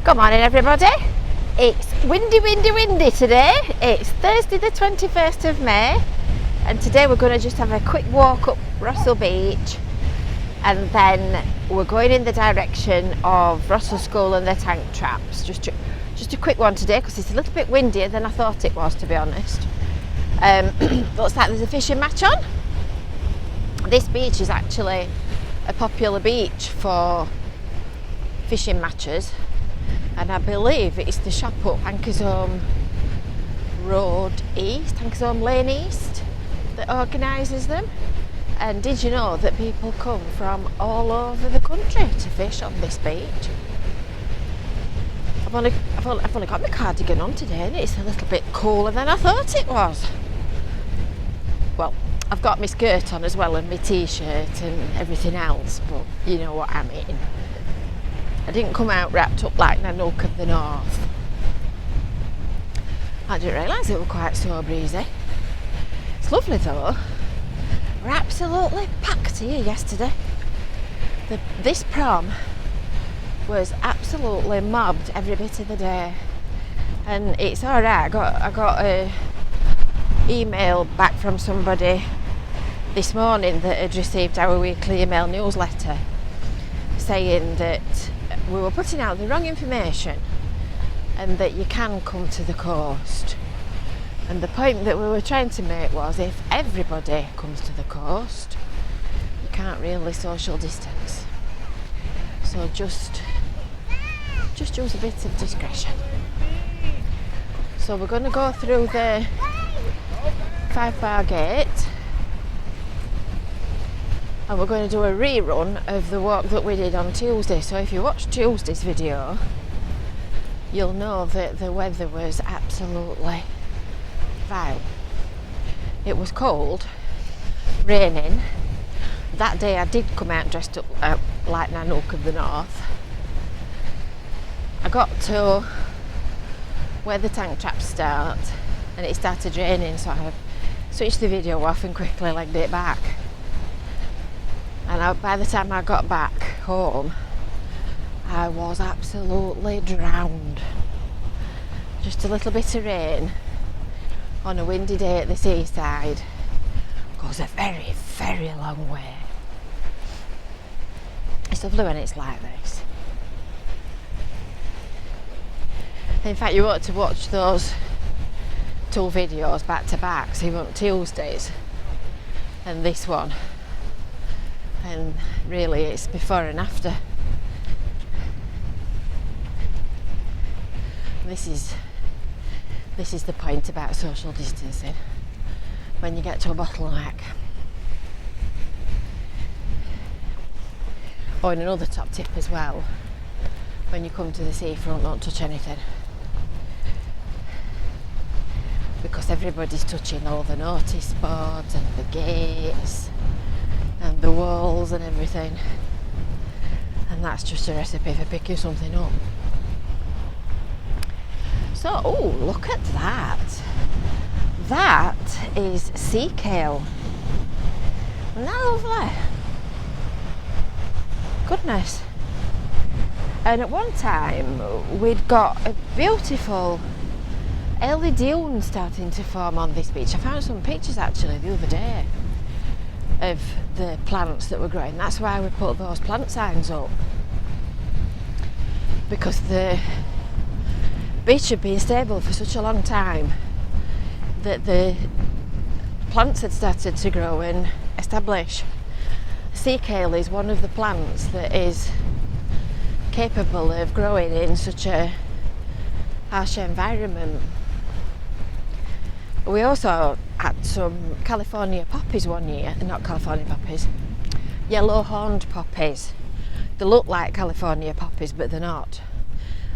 Good morning everybody. It's windy today. It's Thursday the 21st of May and today we're going to just have a quick walk up Rossall Beach and then we're going in the direction of Rossall School and the tank traps. Just a quick one today because it's a little bit windier than I thought it was, to be honest. Looks like there's a fishing match on. This beach is actually a popular beach for fishing matches, and I believe it's the shop up Hankersholm Road East, Hankersholm Lane East, that organises them. And did you know that people come from all over the country to fish on this beach? I've only got my cardigan on today and it's a little bit cooler than I thought it was. Well, I've got my skirt on as well and my t-shirt and everything else, but you know what I mean. I didn't come out wrapped up like Nanook of the North. I didn't realise it was quite so breezy. It's lovely though. We're absolutely packed here yesterday. This prom was absolutely mobbed every bit of the day, and it's alright. I got a email back from somebody this morning that had received our weekly email newsletter saying that we were putting out the wrong information and that you can come to the coast. And the point that we were trying to make was, if everybody comes to the coast, you can't really social distance. So just use a bit of discretion. So we're going to go through the 5-bar gate and we're going to do a rerun of the walk that we did on Tuesday. So if you watched Tuesday's video, you'll know that the weather was absolutely vile. It was cold, raining. That day I did come out dressed up like Nanook of the North. I got to where the tank traps start and it started raining, so I switched the video off and quickly legged it back. And by the time I got back home, I was absolutely drowned. Just a little bit of rain on a windy day at the seaside goes a very, very long way. It's lovely when it's like this. In fact, you ought to watch those two videos back to back, so you want Tuesdays and this one. And really it's before and after. This is the point about social distancing. When you get to a bottleneck. Oh, and another top tip as well. When you come to the seafront, don't touch anything. Because everybody's touching all the notice boards and the gates and the walls and everything, and that's just a recipe for picking something up. So, oh, look at that. That is sea kale. Isn't that lovely? Goodness. And at one time we'd got a beautiful early dune starting to form on this beach. I found some pictures actually the other day of the plants that were growing. That's why we put those plant signs up, because the beach had been stable for such a long time that the plants had started to grow and establish. Sea kale is one of the plants that is capable of growing in such a harsh environment. We also had some California poppies one year, not California poppies, yellow horned poppies. They look like California poppies but they're not.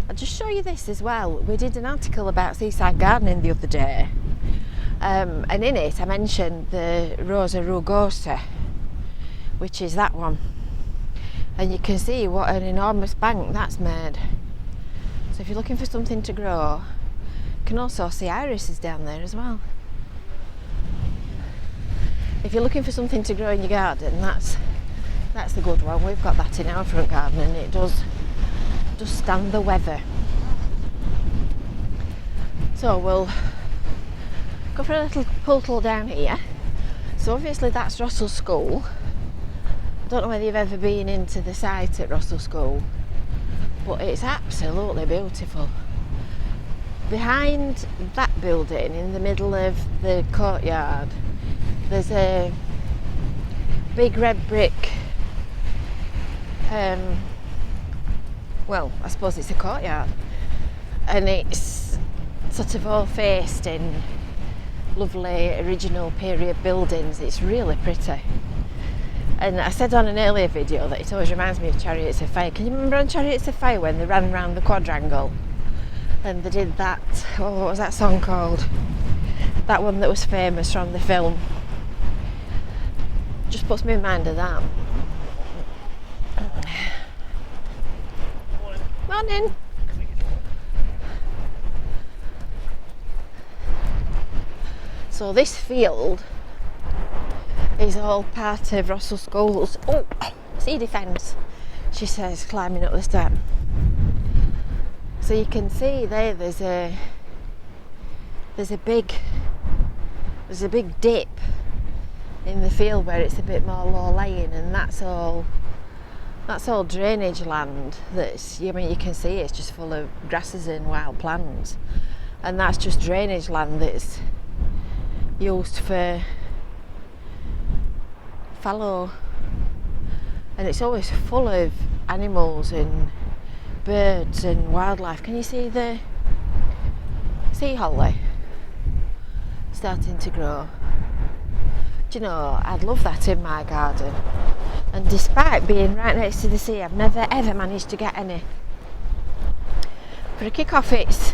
I'll just show you this as well. We did an article about seaside gardening the other day, and in it I mentioned the Rosa rugosa, which is that one, and you can see what an enormous bank that's made. So if you're looking for something to grow, you can also see irises down there as well. If you're looking for something to grow in your garden, that's the good one. We've got that in our front garden and it does stand the weather. So we'll go for a little puddle down here. So obviously that's Rossall School. I don't know whether you've ever been into the site at Rossall School, but it's absolutely beautiful. Behind that building, in the middle of the courtyard, there's a big red brick, well, I suppose it's a courtyard, and it's sort of all faced in lovely original period buildings. It's really pretty. And I said on an earlier video that it always reminds me of Chariots of Fire. Can you remember on Chariots of Fire when they ran around the quadrangle and they did that, oh, what was that song called? That one that was famous from the film. Just puts me in mind of that. Morning. So this field is all part of Rossall School's sea defence, she says, climbing up the step. So you can see there, there's a big dip in the field where it's a bit more low lying, and that's all drainage land. You can see it's just full of grasses and wild plants, and that's just drainage land that's used for fallow, and it's always full of animals and birds and wildlife. Can you see the sea holly starting to grow? Do you know, I'd love that in my garden, and despite being right next to the sea, I've never ever managed to get any. For a kick-off, it's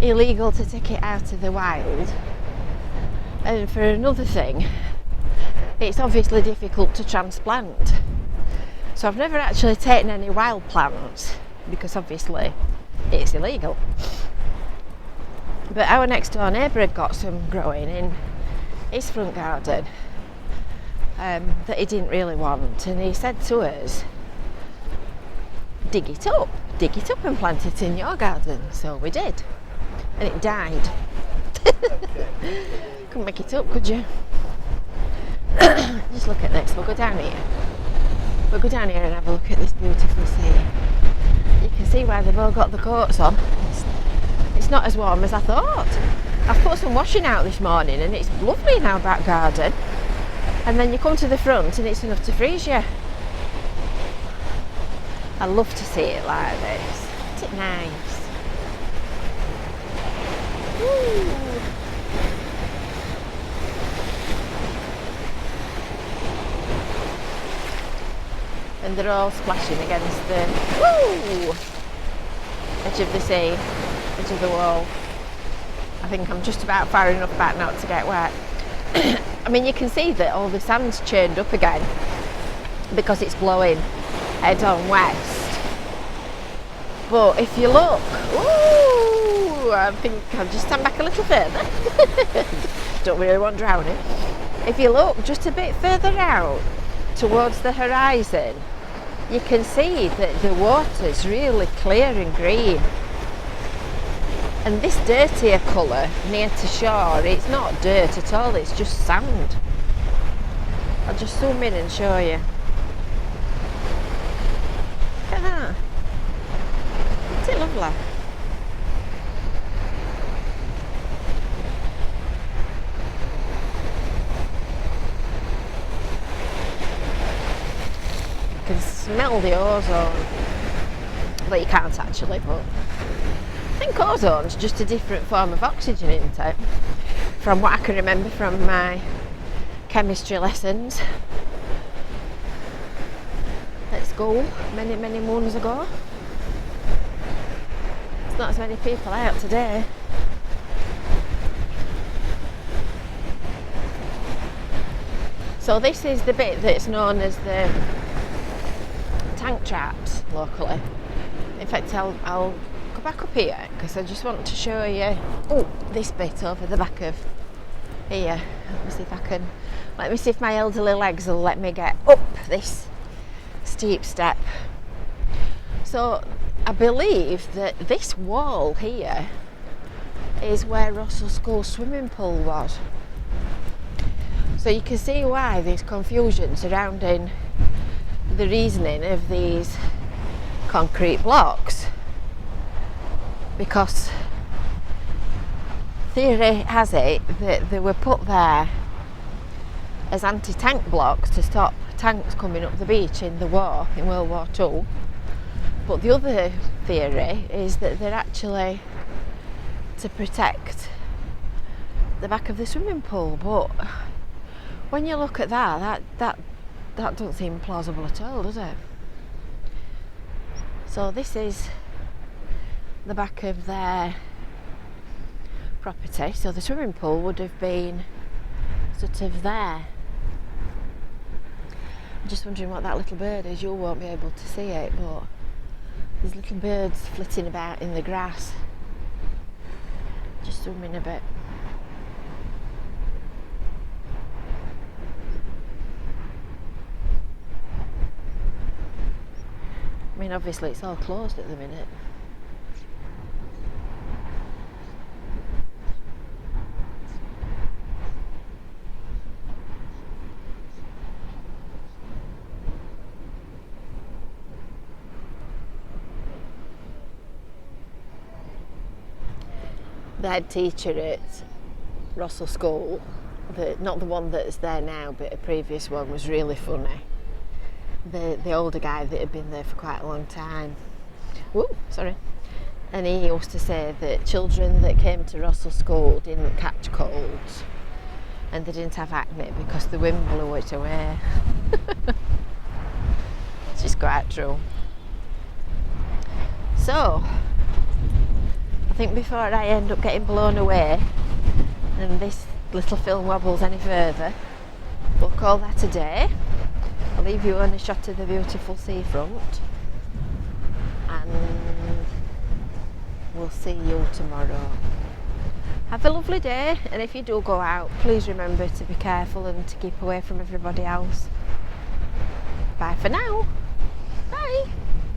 illegal to take it out of the wild, and for another thing, it's obviously difficult to transplant. So I've never actually taken any wild plants because obviously it's illegal. But our next door neighbour had got some growing in his front garden that he didn't really want, and he said to us, dig it up and plant it in your garden. So we did, and it died. Couldn't make it up, could you? Just look at this. We'll go down here and have a look at this beautiful sea. You can see why they've all got the coats on. It's not as warm as I thought. I've put some washing out this morning and it's lovely in our back garden, and then you come to the front and it's enough to freeze you. I love to see it like this. Isn't it nice? Woo. And they're all splashing against the edge of the sea, edge of the wall. I think I'm just about far enough back not to get wet. I mean, you can see that all the sand's churned up again because it's blowing head on west. But if you look, I think I'll just stand back a little further. Don't really want drowning. If you look just a bit further out towards the horizon, you can see that the water's really clear and green. And this dirtier colour near to shore, it's not dirt at all, it's just sand. I'll just zoom in and show you. Look at that. Isn't it lovely? You can smell the ozone. Well, you can't actually, but I think ozone's just a different form of oxygen, isn't it? From what I can remember from my chemistry lessons at school many moons ago. There's not as many people out today. So this is the bit that's known as the tank traps locally. In fact, I'll go back up here because I just want to show you this bit over the back of here. Let me see if my elderly legs will let me get up this steep step. So I believe that this wall here is where Rossall School swimming pool was. So you can see why there's confusion surrounding the reasoning of these concrete blocks, because theory has it that they were put there as anti-tank blocks to stop tanks coming up the beach in the war, in World War II. But the other theory is that they're actually to protect the back of the swimming pool. But when you look at that doesn't seem plausible at all, does it? So this is the back of their property, so the swimming pool would have been sort of there. I'm just wondering what that little bird is. You won't be able to see it, but there's little birds flitting about in the grass. Just zoom in a bit. I mean, obviously it's all closed at the minute. The head teacher at Rossall School, not the one that's there now, but a previous one, was really funny. The older guy that had been there for quite a long time. Whoa, sorry. And he used to say that children that came to Rossall School didn't catch colds and they didn't have acne because the wind blew it away. It's just quite true. So, I think before I end up getting blown away and this little film wobbles any further, we'll call that a day. I'll leave you on a shot of the beautiful seafront and we'll see you tomorrow. Have a lovely day, and if you do go out, please remember to be careful and to keep away from everybody else. Bye for now. Bye.